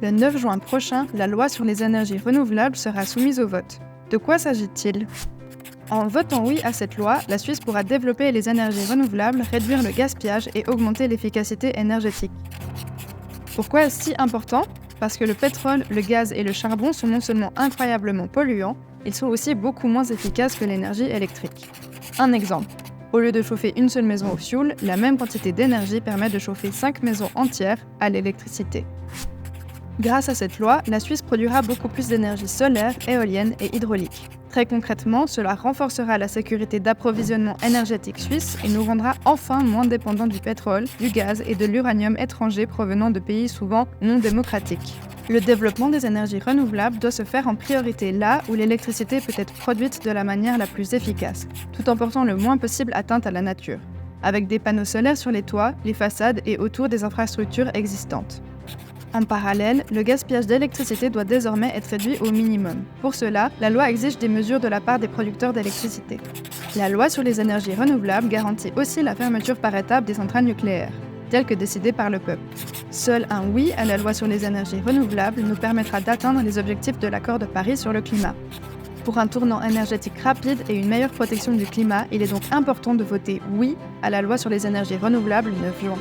Le 9 juin prochain, la loi sur les énergies renouvelables sera soumise au vote. De quoi s'agit-il ? En votant oui à cette loi, la Suisse pourra développer les énergies renouvelables, réduire le gaspillage et augmenter l'efficacité énergétique. Pourquoi est-ce si important ? Parce que le pétrole, le gaz et le charbon sont non seulement incroyablement polluants, ils sont aussi beaucoup moins efficaces que l'énergie électrique. Un exemple. Au lieu de chauffer une seule maison au fioul, la même quantité d'énergie permet de chauffer 5 maisons entières à l'électricité. Grâce à cette loi, la Suisse produira beaucoup plus d'énergie solaire, éolienne et hydraulique. Très concrètement, cela renforcera la sécurité d'approvisionnement énergétique suisse et nous rendra enfin moins dépendants du pétrole, du gaz et de l'uranium étranger provenant de pays souvent non démocratiques. Le développement des énergies renouvelables doit se faire en priorité là où l'électricité peut être produite de la manière la plus efficace, tout en portant le moins possible atteinte à la nature, avec des panneaux solaires sur les toits, les façades et autour des infrastructures existantes. En parallèle, le gaspillage d'électricité doit désormais être réduit au minimum. Pour cela, la loi exige des mesures de la part des producteurs d'électricité. La loi sur les énergies renouvelables garantit aussi la fermeture par étapes des centrales nucléaires, telle que décidée par le peuple. Seul un oui à la loi sur les énergies renouvelables nous permettra d'atteindre les objectifs de l'accord de Paris sur le climat. Pour un tournant énergétique rapide et une meilleure protection du climat, il est donc important de voter oui à la loi sur les énergies renouvelables le 9 juin.